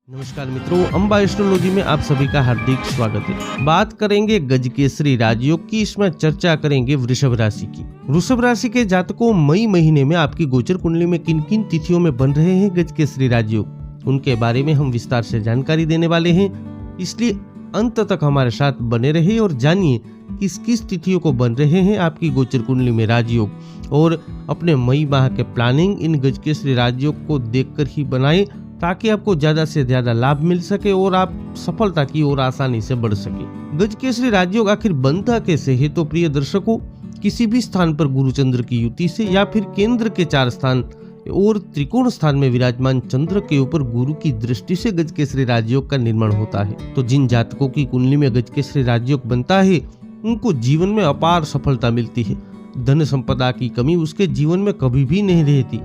नमस्कार मित्रों, अंबा एस्ट्रोलॉजी में आप सभी का हार्दिक स्वागत है। बात करेंगे गजकेसरी राजयोग की। इसमें चर्चा करेंगे वृषभ राशि की। वृषभ राशि के जातकों, मई महीने में आपकी गोचर कुंडली में किन किन तिथियों में बन रहे हैं गजकेसरी राजयोग, उनके बारे में हम विस्तार से जानकारी देने वाले हैं। इसलिए अंत तक हमारे साथ बने रहे और जानिए किस किस तिथियों को बन रहे हैं आपकी गोचर कुंडली में राजयोग, और अपने मई माह के प्लानिंग इन गजकेसरी राजयोग को देखकर ही बनाएं, ताकि आपको ज्यादा से ज्यादा लाभ मिल सके और आप सफलता की ओर आसानी से बढ़ सके। गजकेसरी राजयोग आखिर बनता कैसे है? तो प्रिय दर्शकों, किसी भी स्थान पर गुरु चंद्र की युति से या फिर केंद्र के 4 स्थान और त्रिकोण स्थान में विराजमान चंद्र के ऊपर गुरु की दृष्टि से गजकेसरी राजयोग का निर्माण होता है। तो जिन जातकों की कुंडली में गजकेसरी राजयोग बनता है, उनको जीवन में अपार सफलता मिलती है। धन संपदा की कमी उसके जीवन में कभी भी नहीं रहती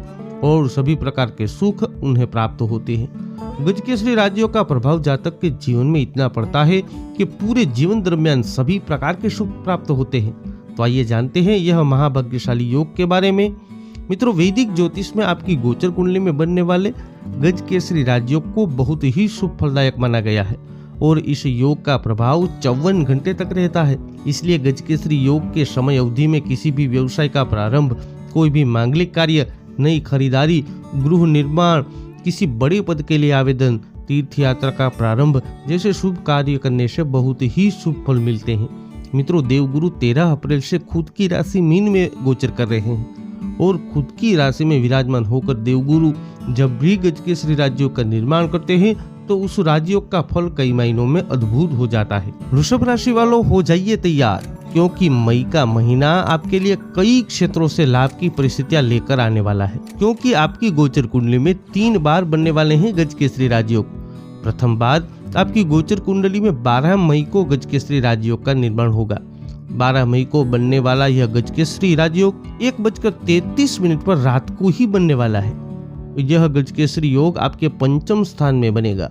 और सभी प्रकार के सुख उन्हें प्राप्त होते हैं। गजकेसरी राजयोग का प्रभाव जातक के जीवन में इतना पड़ता है कि पूरे जीवन दरमियान सभी प्रकार के सुख प्राप्त होते हैं। तो आइए जानते हैं यह महाभाग्यशाली योग के बारे में। मित्रों, वैदिक ज्योतिष में आपकी गोचर कुंडली में बनने वाले गजकेसरी राजयोग को बहुत ही शुभ फलदायक माना गया है और इस योग का प्रभाव 54 घंटे तक रहता है। इसलिए गजकेसरी योग के समय अवधि में किसी भी व्यवसाय का प्रारंभ, कोई भी मांगलिक कार्य, नई खरीदारी, गृह निर्माण, किसी बड़े पद के लिए आवेदन, तीर्थ यात्रा का प्रारंभ जैसे शुभ कार्य करने से बहुत ही शुभ फल मिलते हैं। मित्रों, देवगुरु 13 अप्रैल से खुद की राशि मीन में गोचर कर रहे हैं और खुद की राशि में विराजमान होकर देवगुरु जब भी गजकेसरी राजयोग का निर्माण करते हैं तो उस राजयोग का फल कई महीनों में अद्भुत हो जाता है। वृषभ राशि वालों, हो जाइए तैयार, क्योंकि मई का महीना आपके लिए कई क्षेत्रों से लाभ की परिस्थितियां लेकर आने वाला है। क्योंकि आपकी गोचर कुंडली में 3 बार बनने वाले हैं गजकेसरी राजयोग। प्रथम बार आपकी गोचर कुंडली में 12 मई को गजकेसरी राजयोग का निर्माण होगा। 12 मई को बनने वाला यह गजकेसरी राजयोग 1:33 पर रात को ही बनने वाला है। यह गजकेसरी योग आपके 5वें स्थान में बनेगा।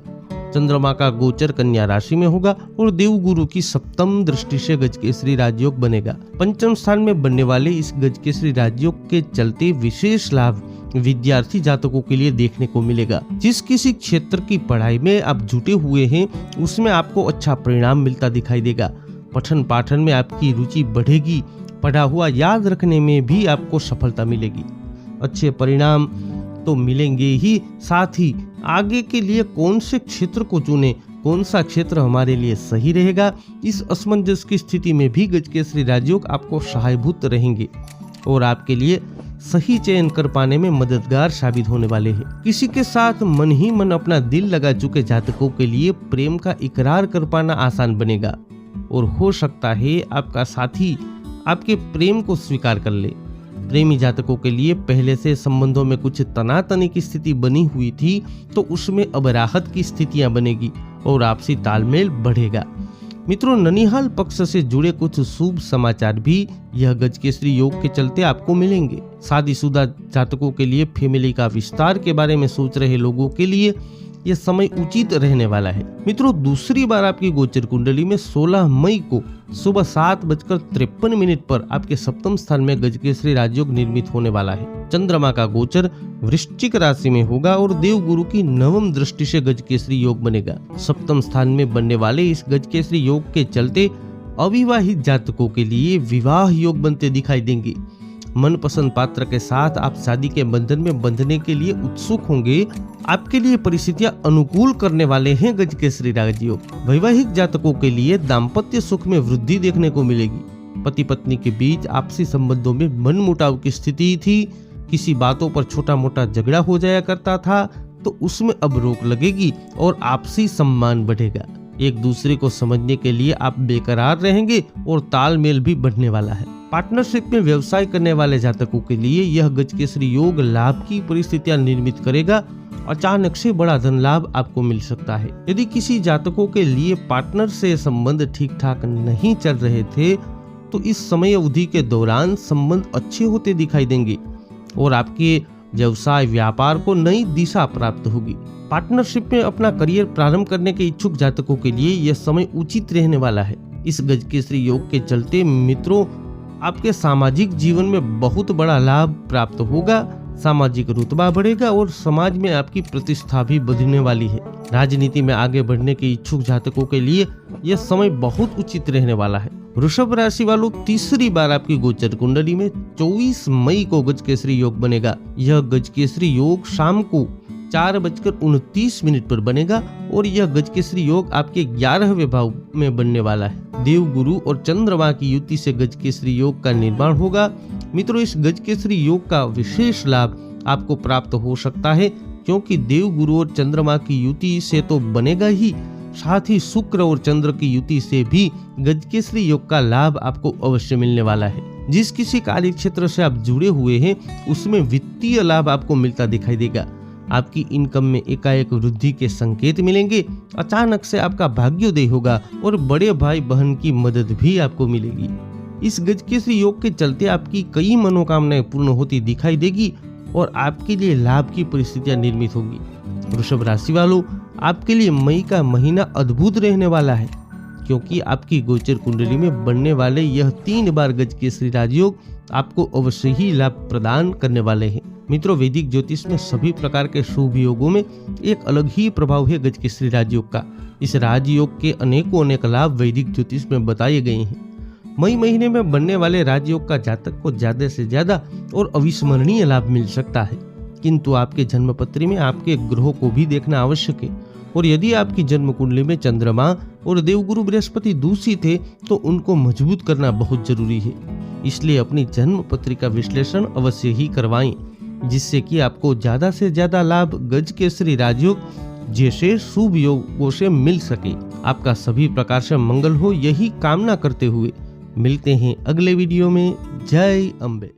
चंद्रमा का गोचर कन्या राशि में होगा और देवगुरु की 7वीं दृष्टि से गजकेसरी राजयोग बनेगा। 5वें स्थान में बनने वाले इस गजकेसरी राजयोग के चलते विशेष लाभ विद्यार्थी जातकों के लिए देखने को मिलेगा। जिस किसी क्षेत्र की पढ़ाई में आप जुटे हुए हैं, उसमें आपको अच्छा परिणाम मिलता दिखाई देगा। पठन पाठन में आपकी रुचि बढ़ेगी। पढ़ा हुआ याद रखने में भी आपको सफलता मिलेगी। अच्छे परिणाम तो मिलेंगे ही, साथ ही आगे के लिए कौन से क्षेत्र को चुने, कौन सा क्षेत्र हमारे लिए सही रहेगा, इस असमंजस की स्थिति में भी गजकेसरी राजयोग आपको सहायभूत रहेंगे और आपके लिए सही चयन कर पाने में मददगार साबित होने वाले हैं। किसी के साथ मन ही मन अपना दिल लगा चुके जातकों के लिए प्रेम का इकरार कर पाना आसान बनेगा और हो सकता है आपका साथी आपके प्रेम को स्वीकार कर ले। प्रेमी जातकों के लिए पहले से संबंधों में कुछ तनातनी की स्थिति बनी हुई थी, तो उसमें अब राहत की स्थितियां बनेगी और आपसी तालमेल बढ़ेगा। मित्रों, ननिहाल पक्ष से जुड़े कुछ शुभ समाचार भी यह गजकेसरी योग के चलते आपको मिलेंगे। शादीशुदा जातकों के लिए, फैमिली का विस्तार के बारे में सोच रहे लोगों के लिए यह समय उचित रहने वाला है। मित्रों, दूसरी बार आपकी गोचर कुंडली में 16 मई को सुबह 7:53 पर आपके 7वें स्थान में गजकेसरी राजयोग निर्मित होने वाला है। चंद्रमा का गोचर वृश्चिक राशि में होगा और देवगुरु की 9वीं दृष्टि से गजकेसरी योग बनेगा। 7वें स्थान में बनने वाले इस गजकेसरी योग के चलते अविवाहित जातकों के लिए विवाह योग बनते दिखाई देंगे। मनपसंद पात्र के साथ आप शादी के बंधन में बंधने के लिए उत्सुक होंगे। आपके लिए परिस्थितियां अनुकूल करने वाले हैं गजकेसरी राजयोग। वैवाहिक जातकों के लिए दाम्पत्य सुख में वृद्धि देखने को मिलेगी। पति पत्नी के बीच आपसी संबंधों में मनमुटाव की स्थिति थी, किसी बातों पर छोटा मोटा झगड़ा हो जाया करता था, तो उसमें अब रोक लगेगी और आपसी सम्मान बढ़ेगा। एक दूसरे को समझने के लिए आप बेकरार रहेंगे और तालमेल भी बढ़ने वाला है। पार्टनरशिप में व्यवसाय करने वाले जातकों के लिए यह गजकेसरी योग लाभ की परिस्थितियां निर्मित करेगा। अचानक से बड़ा धन लाभ आपको मिल सकता है। यदि किसी जातकों के लिए पार्टनर से संबंध ठीक ठाक नहीं चल रहे थे, तो इस समय अवधि के दौरान संबंध अच्छे होते दिखाई देंगे और आपके व्यवसाय व्यापार को नई दिशा प्राप्त होगी। पार्टनरशिप में अपना करियर प्रारंभ करने के इच्छुक जातकों के लिए यह समय उचित रहने वाला है। इस गजकेसरी योग के चलते मित्रों, आपके सामाजिक जीवन में बहुत बड़ा लाभ प्राप्त होगा। सामाजिक रुतबा बढ़ेगा और समाज में आपकी प्रतिष्ठा भी बढ़ने वाली है। राजनीति में आगे बढ़ने के इच्छुक जातकों के लिए यह समय बहुत उचित रहने वाला है। वृषभ राशि वालों, तीसरी बार आपकी गोचर कुंडली में 24 मई को गजकेसरी योग बनेगा। यह गजकेसरी योग शाम को 4:29 पर बनेगा और यह गजकेसरी योग आपके 11वें भाव में बनने वाला है। देव गुरु और चंद्रमा की युति से गजकेसरी योग का निर्माण होगा। मित्रों, इस गजकेसरी योग का विशेष लाभ आपको प्राप्त हो सकता है, क्योंकि देव गुरु और चंद्रमा की युति से तो बनेगा ही, साथ ही शुक्र और चंद्र की युति से भी गजकेसरी योग का लाभ आपको अवश्य मिलने वाला है। जिस किसी कार्य क्षेत्र से आप जुड़े हुए हैं उसमें वित्तीय लाभ आपको मिलता दिखाई देगा। आपकी इनकम में एकाएक वृद्धि के संकेत मिलेंगे। अचानक से आपका भाग्योदय होगा और बड़े भाई बहन की मदद भी आपको मिलेगी। इस गजकेसरी योग के चलते आपकी कई मनोकामनाएं पूर्ण होती दिखाई देगी और आपके लिए लाभ की परिस्थितियां निर्मित होगी। वृषभ राशि वालों, आपके लिए मई का महीना अद्भुत रहने वाला है, क्योंकि आपकी गोचर कुंडली में बनने वाले यह 3 बार गजकेसरी राजयोग आपको अवश्य ही लाभ प्रदान करने वाले हैं। मित्रों, वैदिक ज्योतिष में सभी प्रकार के शुभ योगों में एक अलग ही प्रभाव है गजकेसरी राजयोग का। इस राजयोग के अनेक लाभ वैदिक ज्योतिष में बताए गए हैं। मई महीने में बनने वाले राजयोग का जातक को ज्यादा से ज्यादा और अविस्मरणीय लाभ मिल सकता है, किंतु आपके जन्म पत्री में आपके ग्रहों को भी देखना आवश्यक है। और यदि आपकी जन्म कुंडली में चंद्रमा और देवगुरु बृहस्पति दूषित थे तो उनको मजबूत करना बहुत जरूरी है। इसलिए अपनी जन्म पत्री का विश्लेषण अवश्य ही करवाएं, जिससे कि आपको ज्यादा से ज्यादा लाभ गजकेसरी राजयोग जैसे शुभ योगों से मिल सके। आपका सभी प्रकार से मंगल हो, यही कामना करते हुए मिलते हैं अगले वीडियो में। जय अम्बे।